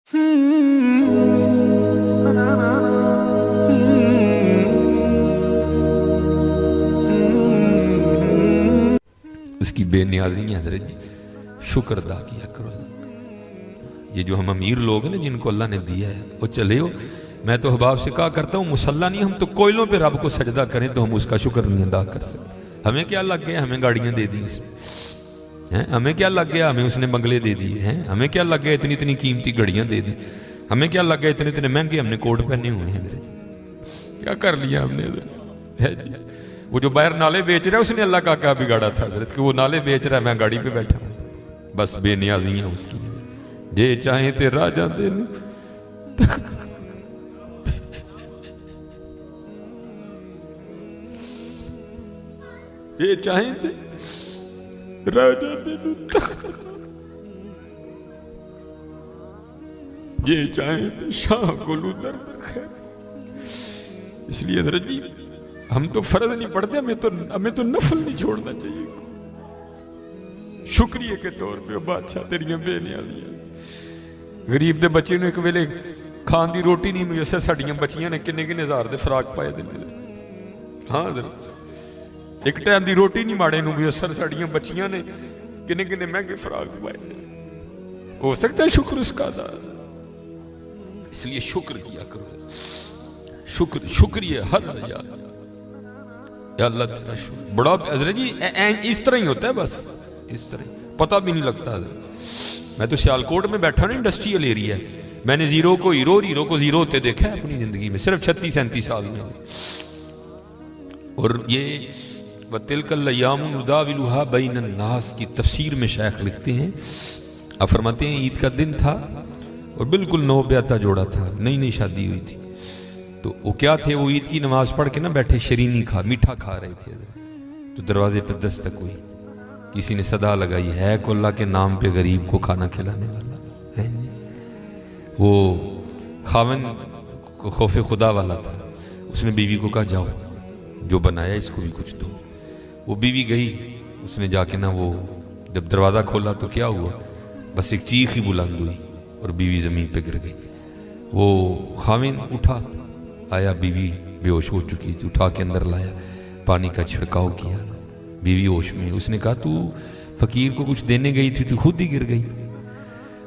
اس کی بے نیازی ہے حضرت جی، شکر ادا کیا کرو۔ یہ جو ہم امیر لوگ ہیں نا جن کو اللہ نے دیا ہے، وہ چلے ہو، میں تو احباب سے کہا کرتا ہوں مسلح نہیں، ہم تو کوئلوں پہ رب کو سجدہ کریں تو ہم اس کا شکر نہیں ادا کر سکتے۔ ہمیں کیا لگ گیا، ہمیں گاڑیاں دے دی اس میں، ہمیں کیا لگ گیا، ہمیں اس نے بنگلے دے دیے ہیں، ہمیں کیا لگ گیا اتنی اتنی قیمتی گھڑیاں دے دی، ہمیں کیا لگ گیا اتنے اتنے مہنگے ہم نے کوٹ پہنے ہوئے ہیں حضرت، کیا کر لیا ہم نے حضرت۔ وہ جو باہر نالے بیچ رہا ہے اس نے اللہ کا کیا بگاڑا تھا حضرت کہ وہ نالے بیچ رہا ہے، میں گاڑی پہ بیٹھا ہوں، بس بے نیازی ہیں اس کی، جے چاہیں تے راجہ دے لوں، یہ چاہیں تے راجہ دے لوں تخت، یہ چاہیں تے شاہ کو لوں درد خیر۔ اس لیے حضرت جی ہم تو فرض نہیں پڑھتے، ہمیں تو نفل نہیں چھوڑنا چاہیے۔ شکریہ کے طور پہ بادشاہ تیریاں بے نیازیاں، غریب دے بچے نے ایک ویلے کھان دی روٹی نہیں میسر، ساڑیاں بچیاں نے کنے کنے ہزار دے فراق پائے دے میرے، ہاں حضرت ایک ٹائم دی روٹی نہیں ماڑے نو میسر، ساڑیاں بچیاں نے کنے کنے مہنگے فراق پائے دے۔ ہو سکتا ہے شکر اس کا ادا، اس لیے شکر کیا کرو، شکریہ ہر یاد یا اللہ تیرا شکر بڑا حضرت جی، اس طرح ہی ہوتا ہے، بس اس طرح پتہ بھی نہیں لگتا حضرت۔ میں تو سیالکوٹ میں بیٹھا نا، انڈسٹریل ایریا ہے، میں نے زیرو کو ہیرو اور ہیرو کو زیرو ہوتے دیکھا ہے اپنی زندگی میں، صرف 36-37 سال میں۔ اور یہ وَتِلْكَ الْأَيَّامُ نُدَاوِلُهَا بَيْنَ النَّاسِ کی تفسیر میں شیخ لکھتے ہیں، آپ فرماتے ہیں عید کا دن تھا اور بالکل نو بیاتہ جوڑا تھا، نئی نئی شادی ہوئی تھی، تو وہ کیا تھے، وہ عید کی نماز پڑھ کے نا بیٹھے شرینی میٹھا کھا رہے تھے، تو دروازے پہ دستک ہوئی، کسی نے صدا لگائی، ہے کو اللہ کے نام پہ غریب کو کھانا کھلانے والا ہے۔ وہ خاوند کو خوف خدا والا تھا، اس نے بیوی کو کہا جاؤ جو بنایا اس کو بھی کچھ دو۔ وہ بیوی گئی، اس نے جا کے نا وہ جب دروازہ کھولا تو کیا ہوا، بس ایک چیخ ہی بلند ہوئی اور بیوی زمین پہ گر گئی۔ وہ خاوند اٹھا، آیا، بیوی بے ہوش ہو چکی تھی، اٹھا کے اندر لایا، پانی کا چھڑکاؤ کیا، بیوی ہوش میں۔ اس نے کہا تو فقیر کو کچھ دینے گئی تھی تو خود ہی گر گئی۔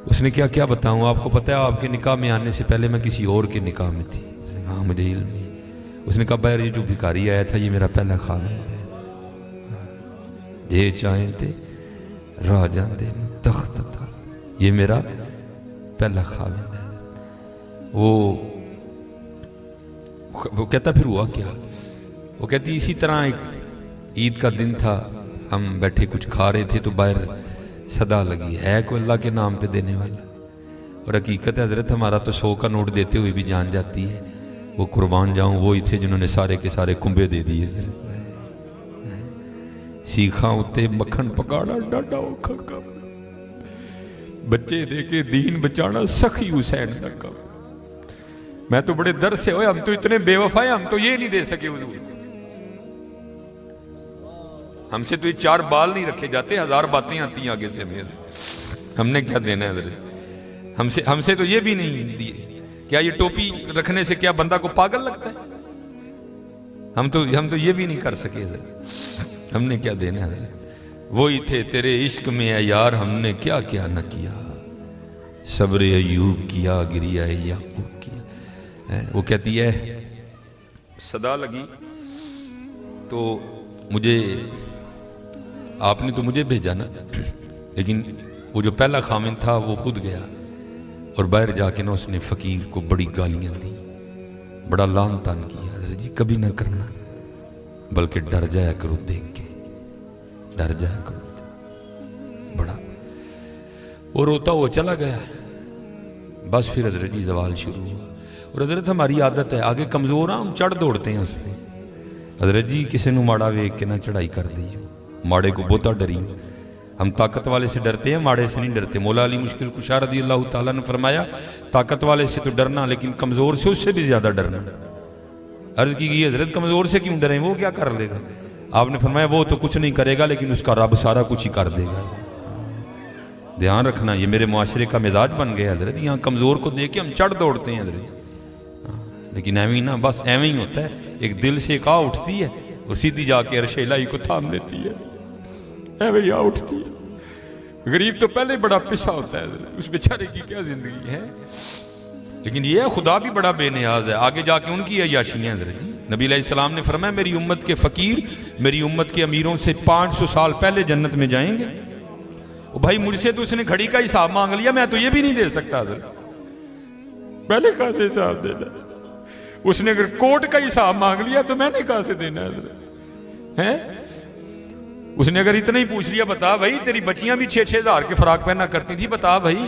اس نے کیا بتاؤں، آپ کو پتہ ہے آپ کے نکاح میں آنے سے پہلے میں کسی اور کے نکاح میں تھی۔ اس نے کہا ہاں مجھے علم ہے۔ اس نے کہا بہر یہ جو بھکاری آیا تھا یہ میرا پہلا خاوند ہے، یہ چاہیں تے راجہ دے تخت تھا، یہ میرا پہلا خاوند ہے۔ وہ کہتا پھر ہوا کیا، وہ کہتی اسی طرح ایک عید کا دن تھا، ہم بیٹھے کچھ کھا رہے تھے تو باہر صدا لگی، ہے کوئی اللہ کے نام پہ دینے والا؟ اور حقیقت ہے حضرت ہمارا تو 100 کا نوٹ دیتے ہوئے بھی جان جاتی ہے، وہ قربان جاؤں وہی تھے جنہوں نے سارے کے سارے کنبے دے دیے، سیکھاں اتے مکھن پکاڑا ڈاڈا اوکھا کام، بچے دے کے دین بچانا سخی حسین کا کام۔ میں تو بڑے در سے ہوئے، ہم تو اتنے بے وفا ہیں، ہم تو یہ نہیں دے سکے حضور، ہم سے تو یہ 4 بال نہیں رکھے جاتے، 1000 باتیں آتی ہیں آگے سے ہم نے کیا دینا ہے حضرت، ہم سے تو یہ بھی نہیں دیے۔ کیا یہ ٹوپی رکھنے سے کیا بندہ کو پاگل لگتا ہے؟ ہم تو یہ بھی نہیں کر سکے حضرت، ہم نے کیا دینا ہے حضرت؟ وہی تھے تیرے عشق میں اے یار، ہم نے کیا کیا نہ کیا، صبر ایوب کیا، گریہ یعقوب کیا۔ وہ کہتی ہے صدا لگی تو مجھے، آپ نے تو مجھے بھیجا نا، لیکن وہ جو پہلا خامن تھا وہ خود گیا اور باہر جا کے نا اس نے فقیر کو بڑی گالیاں دی، بڑا لعن طعن کیا۔ حضرت جی کبھی نہ کرنا، بلکہ ڈر جایا کرو دیکھ کے، ڈر جایا کرو بڑا۔ وہ روتا وہ چلا گیا، بس پھر حضرت جی زوال شروع ہوا۔ اور حضرت ہماری عادت ہے، آگے کمزور ہیں ہم چڑھ دوڑتے ہیں اس پہ۔ حضرت جی کسی نو ماڑا ویک کے نہ چڑھائی کر دی، ماڑے کو بہتا ڈری، ہم طاقت والے سے ڈرتے ہیں، ماڑے سے نہیں ڈرتے۔ مولا علی مشکل کشا رضی اللہ تعالیٰ نے فرمایا طاقت والے سے تو ڈرنا، لیکن کمزور سے اس سے بھی زیادہ ڈرنا۔ عرض کی گئی حضرت کمزور سے کیوں ڈریں، وہ کیا کر لے گا؟ آپ نے فرمایا وہ تو کچھ نہیں کرے گا، لیکن اس کا رب سارا کچھ ہی کر دے گا۔ دھیان رکھنا یہ میرے معاشرے کا مزاج بن گیا حضرت. یہاں کمزور کو دیکھ کے ہم چڑھ دوڑتے ہیں حضرت. لیکن ایویں نا بس ایویں ہی ہوتا ہے. ایک دل سے ایک آ اٹھتی ہے اور سیدھی جا کے عرش الہی کو تھام لیتی ہے. ایویں آ اٹھتی ہے. غریب تو پہلے بڑا پسا ہوتا ہے حضرت. اس بیچارے کی کیا زندگی ہے. لیکن یہ خدا بھی بڑا بے نیاز ہے. آگے جا کے ان کی عیاشیاں حضرت جی. نبی علیہ السلام نے فرمایا میری امت کے فقیر میری امت کے امیروں سے 500 سال پہلے جنت میں جائیں گے. بھائی مجھ سے تو اس نے گھڑی کا حساب مانگ لیا, میں تو یہ بھی نہیں دے سکتا حضرت. پہلے کہاں سے حساب دینا. اس نے اگر کوٹ کا حساب مانگ لیا تو میں نے کہاں سے دینا حضرت ہیں. اس نے اگر اتنا ہی پوچھ لیا بتا بھائی تیری بچیاں بھی 6-6 ہزار کے فراق پہنا کرتی تھی, بتا بھائی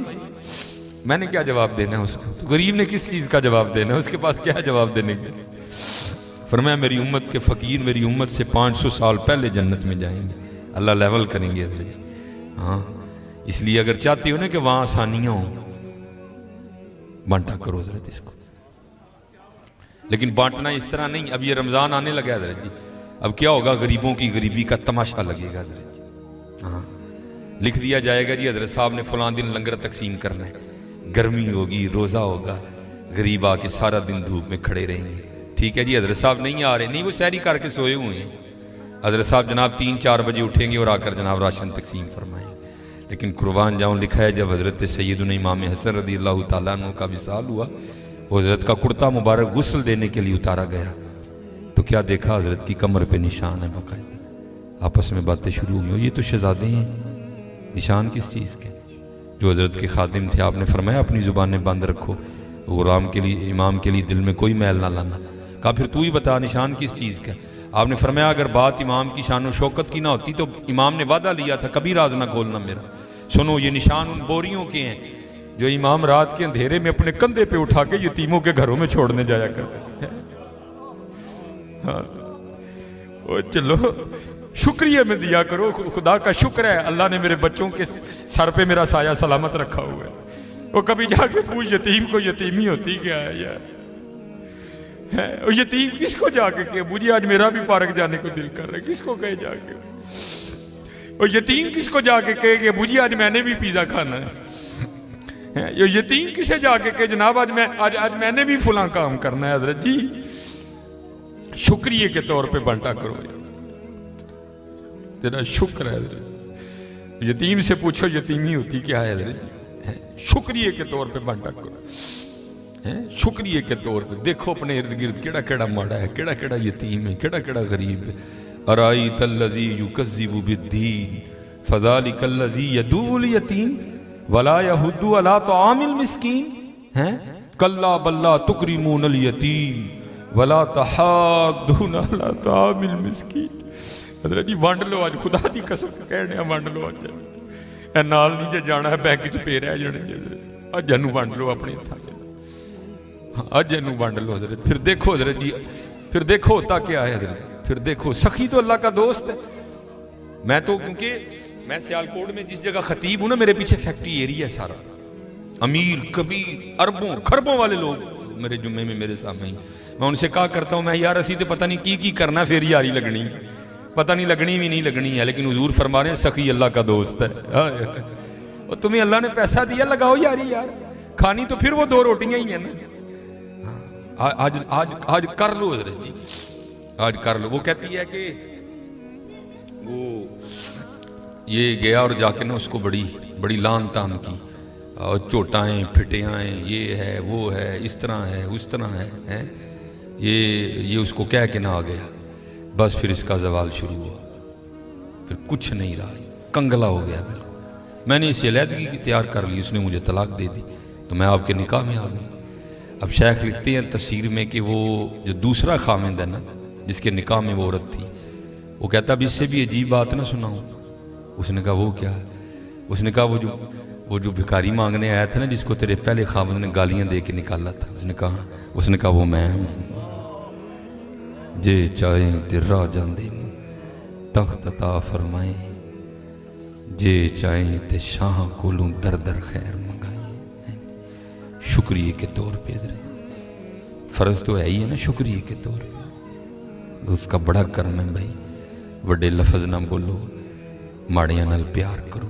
میں نے کیا جواب دینا ہے اس کو. تو غریب نے کس چیز کا جواب دینا ہے, اس کے پاس کیا جواب دینے کے. فرمایا میری امت کے فقیر میری امت سے 500 سال پہلے جنت میں جائیں گے. اللہ لیول کریں گے حضرت. ہاں اس لیے اگر چاہتے ہو نا کہ وہاں آسانیاں ہوں بانٹا کرو حضرت اس کو. لیکن بانٹنا اس طرح نہیں. اب یہ رمضان آنے لگا حضرت جی. اب کیا ہوگا غریبوں کی غریبی کا تماشا لگے گا حضرت جی. ہاں لکھ دیا جائے گا جی حضرت صاحب نے فلاں دن لنگر تقسیم کرنا ہے. گرمی ہوگی روزہ ہوگا غریب آ کے سارا دن دھوپ میں کھڑے رہیں گے. ٹھیک ہے جی حضرت صاحب نہیں آ رہے, نہیں وہ سحری کر کے سوئے ہوئے ہیں. حضرت صاحب جناب 3-4 بجے اٹھیں گے اور آ کر جناب راشن تقسیم فرمائیں. لیکن قربان جاؤں لکھا ہے جب حضرت سیدنا امام حسن رضی اللہ تعالیٰ عنہ کا وصال ہوا وہ حضرت کا کرتا مبارک غسل دینے کے لیے اتارا گیا تو کیا دیکھا حضرت کی کمر پہ نشان ہے باقاعدہ. آپس میں باتیں شروع ہوئی. یہ تو شہزادے ہیں, نشان کس چیز کے. جو حضرت کے خادم تھے آپ نے فرمایا اپنی زبانیں بند رکھو, غلام کے لیے امام کے لیے دل میں کوئی میل نہ لانا. کہا پھر تو ہی بتا نشان کس چیز کا. آپ نے فرمایا اگر بات امام کی شان و شوکت کی نہ ہوتی تو امام نے وعدہ لیا تھا کبھی راز نہ کھولنا میرا. سنو یہ نشان ان بوریوں کے ہیں جو امام رات کے اندھیرے میں اپنے کندھے پہ اٹھا کے یتیموں کے گھروں میں چھوڑنے جایا کرتے ہیں. ہاں چلو شکریہ میں دیا کرو. خدا کا شکر ہے اللہ نے میرے بچوں کے سر پہ میرا سایہ سلامت رکھا ہوا ہے. وہ کبھی جا کے پوچھ یتیم کو یتیمی ہوتی کیا ہے یار. یتیم کس کو جا کے کہ مجھے آج میرا بھی پارک جانے کو دل کر رہا ہے, کس کو کہے جا کے. اور یتیم کس کو جا کے کہے کہ مجھے آج میں نے بھی پیزا کھانا ہے. یہ یتیم کسے جا کے کہ جناب آج میں نے بھی فلاں کام کرنا ہے. حضرت جی شکریہ کے طور پہ بانٹا کرو. تیرا شکر ہے حضرت. یتیم سے پوچھو یتیمی ہوتی کیا ہے حضرت جی. شکریہ کے طور پہ بانٹا کرو. شکریہ کے طور پہ دیکھو اپنے ارد گرد کیڑا کیڑا ماڑا ہے, کیڑا کیڑا یتیم ہے, کیڑا کیڑا غریب ہے. ارائیت الذی یکذب بالدین فذلک الذی یدعو الیتیم ولا یحض علی طعام المسکین کلا بل لا تکرمون الیتیم ولا تحاضون علی طعام المسکین. حضرت جی وانڈ لو آج خدا دی قسم کہنے وانڈ لو آج. اے نال نہیں جے جانا ہے بینک چ پے رہ جانے حضرت. اج انو وانڈ لو اپنے ہتھاں. اج انو وانڈ لو حضرت. پھر دیکھو حضرت جی پھر دیکھو ہوتا کیا ہے حضرت. پھر دیکھو سخی تو اللہ کا دوست ہے. میں تو کیونکہ میں سیالکوٹ میں جس جگہ خطیب ہوں نا میرے پیچھے فیکٹری ایریا ہے سارا. امیر کبیر اربوں خربوں والے لوگ میرے جمعے میں میرے سامنے ہی. میں ان سے کہا کرتا ہوں میں یار اسی تو پتہ نہیں کی کرنا پھر یاری لگنی, پتہ نہیں لگنی بھی نہیں لگنی ہے. لیکن حضور فرما رہے ہیں سخی اللہ کا دوست ہے. اور تمہیں اللہ نے پیسہ دیا لگاؤ یاری یار. کھانی تو پھر وہ 2 روٹیاں ہی ہیں نا. آج کر لو حضرت جی آج کر لو. وہ کہتی ہے کہ وہ یہ گیا اور جا کے نا اس کو بڑی لان تان کی اور چوٹائیں پھٹیائیں یہ ہے وہ ہے اس طرح ہے اس طرح ہے. یہ اس کو کہہ کے نہ آ گیا. بس پھر اس کا زوال شروع ہوا. پھر کچھ نہیں رہا, کنگلا ہو گیا بالکل. میں نے اسے علیحدگی کی تیار کر لی, اس نے مجھے طلاق دے دی تو میں آپ کے نکاح میں آ گئی. اب شیخ لکھتے ہیں تفسیر میں کہ وہ جو دوسرا خامند ہے نا جس کے نکاح میں وہ عورت تھی وہ کہتا اب اس سے بھی عجیب بات نہ سناؤں. اس نے کہا وہ کیا ہے. اس نے کہا وہ جو بھکاری مانگنے آیا تھا نا جس کو تیرے پہلے خامند نے گالیاں دے کے نکالا تھا. اس نے کہا وہ میں ہوں. جے چاہیں تے راہ جاندے تخت عطا فرمائیں جے چاہیں تے شاہ کولوں در در خیر منگائیں. شکریہ کے طور پہ فرض تو ہے ہی ہے نا شکریہ کے طور پہ. اس کا بڑا کرم ہے بھائی. وڈے لفظ نہ بولو, ماڑیاں نال پیار کرو,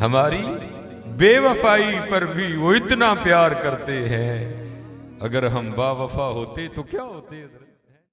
ہماری بے وفائی پر بھی وہ اتنا پیار کرتے ہیں، اگر ہم با وفا ہوتے تو کیا ہوتے؟